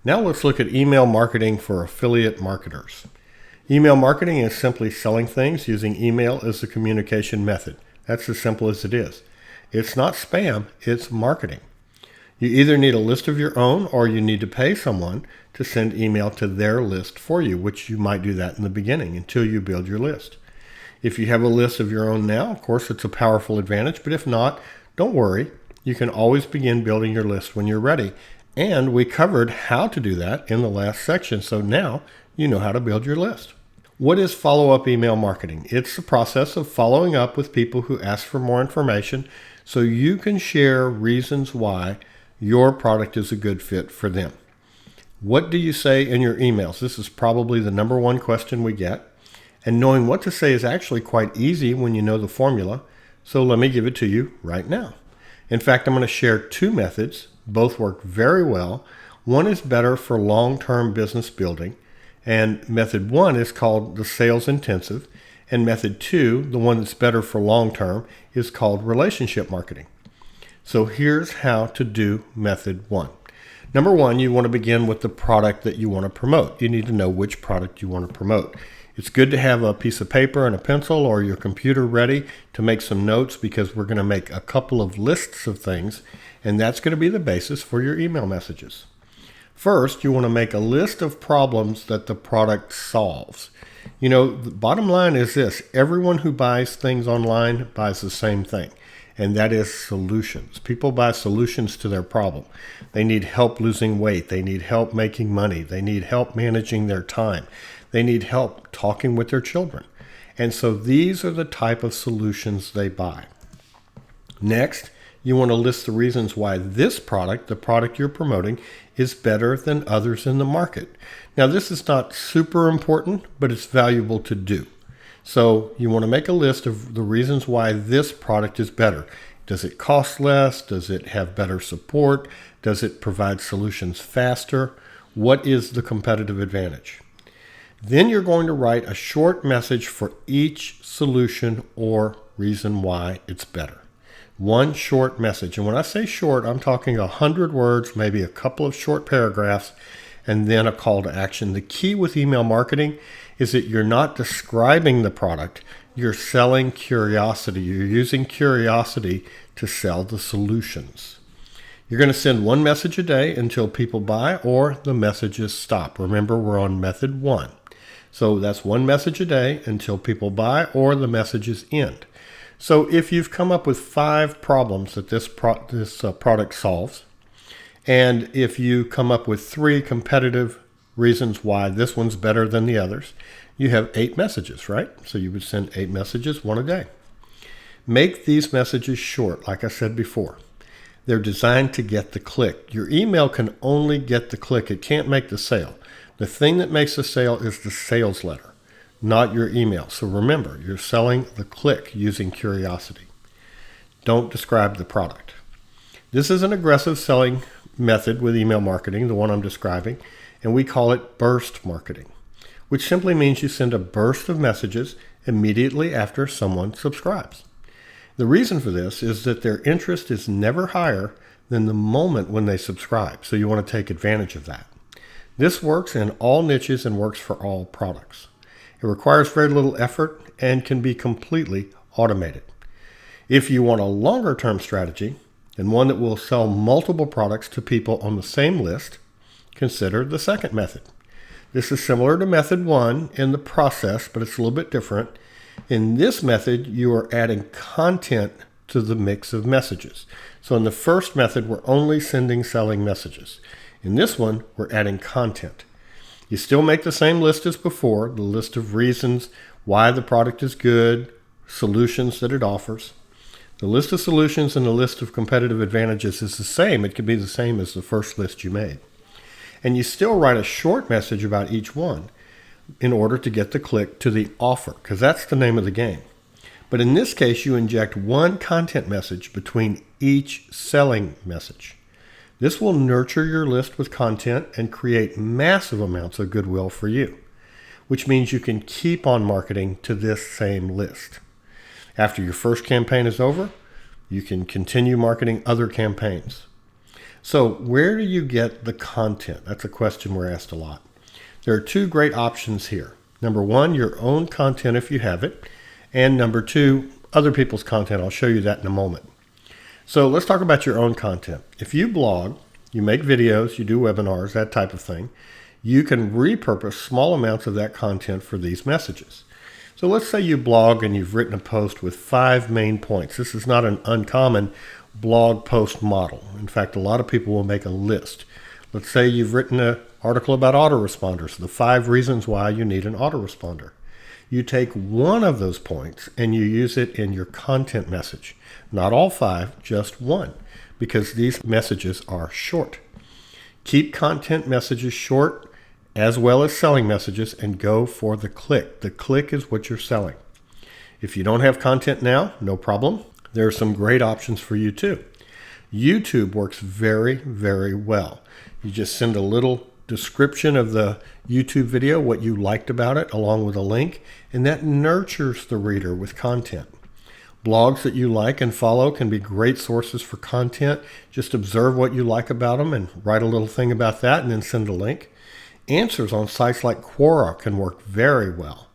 Now let's look at email marketing for affiliate marketers. Email marketing is simply selling things using email as a communication method. That's as simple as it is. It's not spam, it's marketing. You either need a list of your own or you need to pay someone to send email to their list for you, which you might do that in the beginning until you build your list. If you have a list of your own now, of course, it's a powerful advantage, but if not, don't worry. You can always begin building your list when you're ready. And we covered how to do that in the last section, so now you know how to build your list. What is follow-up email marketing? It's the process of following up with people who ask for more information so you can share reasons why your product is a good fit for them. What do you say in your emails? This is probably the number one question we get. And knowing what to say is actually quite easy when you know the formula. So let me give it to you right now. In fact, I'm going to share two methods. Both work very well. One is better for long-term business building. And method one is called the sales intensive. And method two, the one that's better for long-term, is called relationship marketing. So here's how to do method one. Number one, you want to begin with the product that you want to promote. You need to know which product you want to promote. It's good to have a piece of paper and a pencil or your computer ready to make some notes because we're going to make a couple of lists of things, and that's going to be the basis for your email messages. First, you want to make a list of problems that the product solves. You know, the bottom line is this: everyone who buys things online buys the same thing, and that is solutions. People buy solutions to their problem. They need help losing weight. They need help making money. They need help managing their time. They need help talking with their children. And so these are the type of solutions they buy. Next, you want to list the reasons why this product, the product you're promoting, is better than others in the market. Now, this is not super important, but it's valuable to do. So you want to make a list of the reasons why this product is better. Does it cost less? Does it have better support? Does it provide solutions faster? What is the competitive advantage? Then you're going to write a short message for each solution or reason why it's better. One short message. And when I say short, I'm talking 100 words, maybe a couple of short paragraphs, and then a call to action. The key with email marketing is that you're not describing the product, you're selling curiosity. You're using curiosity to sell the solutions. You're going to send one message a day until people buy or the messages stop. Remember, we're on method one. So that's one message a day until people buy or the messages end. So if you've come up with 5 problems that this product solves, and if you come up with 3 competitive reasons why this one's better than the others, you have 8 messages, right? So you would send 8 messages, one a day. Make these messages short, like I said before. They're designed to get the click. Your email can only get the click. It can't make the sale. The thing that makes the sale is the sales letter, not your email. So remember, you're selling the click using curiosity. Don't describe the product. This is an aggressive selling method with email marketing, the one I'm describing, and we call it burst marketing, which simply means you send a burst of messages immediately after someone subscribes. The reason for this is that their interest is never higher than the moment when they subscribe, so you want to take advantage of that. This works in all niches and works for all products. It requires very little effort and can be completely automated. If you want a longer term strategy and one that will sell multiple products to people on the same list, consider the second method. This is similar to method one in the process, but it's a little bit different. In this method, you are adding content to the mix of messages. So in the first method, we're only sending selling messages. In this one, we're adding content. You still make the same list as before, the list of reasons why the product is good, solutions that it offers. The list of solutions and the list of competitive advantages is the same. It could be the same as the first list you made. And you still write a short message about each one in order to get the click to the offer, because that's the name of the game. But in this case, you inject one content message between each selling message. This will nurture your list with content and create massive amounts of goodwill for you, which means you can keep on marketing to this same list. After your first campaign is over, you can continue marketing other campaigns. So where do you get the content? That's a question we're asked a lot. There are two great options here. Number one, your own content if you have it. And number two, other people's content. I'll show you that in a moment. So let's talk about your own content. If you blog, you make videos, you do webinars, that type of thing, you can repurpose small amounts of that content for these messages. So let's say you blog and you've written a post with 5 main points. This is not an uncommon blog post model. In fact, a lot of people will make a list. Let's say you've written an article about autoresponders, the 5 reasons why you need an autoresponder. You take one of those points and you use it in your content message. Not all 5, just one, because these messages are short. Keep content messages short as well as selling messages, and go for the click. The click is what you're selling. If you don't have content now, no problem. There are some great options for you too. YouTube works very, very well. You just send a little description of the YouTube video, what you liked about it, along with a link, and that nurtures the reader with content. Blogs that you like and follow can be great sources for content. Just observe what you like about them and write a little thing about that and then send a link. Answers on sites like Quora can work very well.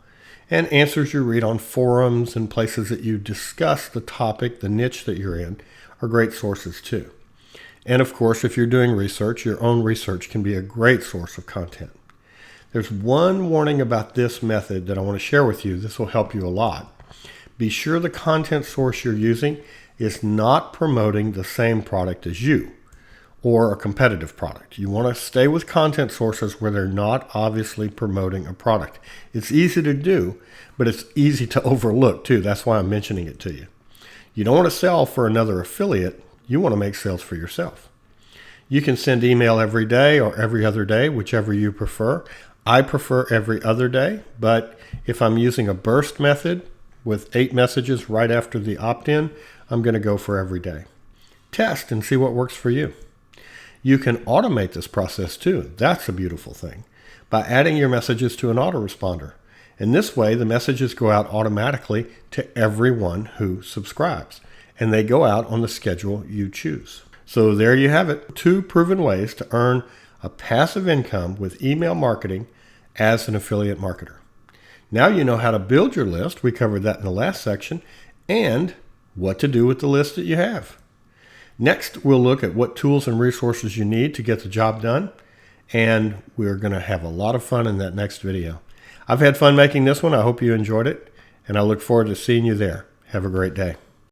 And answers you read on forums and places that you discuss the topic, the niche that you're in, are great sources too. And of course, if you're doing research, your own research can be a great source of content. There's one warning about this method that I want to share with you. This will help you a lot. Be sure the content source you're using is not promoting the same product as you or a competitive product. You want to stay with content sources where they're not obviously promoting a product. It's easy to do, but it's easy to overlook too. That's why I'm mentioning it to you. You don't want to sell for another affiliate. You want to make sales for yourself. You can send email every day or every other day, whichever you prefer. I prefer every other day, but if I'm using a burst method with 8 messages right after the opt-in, I'm going to go for every day. Test and see what works for you. You can automate this process too. That's a beautiful thing. By adding your messages to an autoresponder. And this way, the messages go out automatically to everyone who subscribes. And they go out on the schedule you choose. So there you have it. 2 proven ways to earn a passive income with email marketing as an affiliate marketer. Now you know how to build your list. We covered that in the last section. And what to do with the list that you have. Next, we'll look at what tools and resources you need to get the job done, and we're going to have a lot of fun in that next video. I've had fun making this one. I hope you enjoyed it, and I look forward to seeing you there. Have a great day.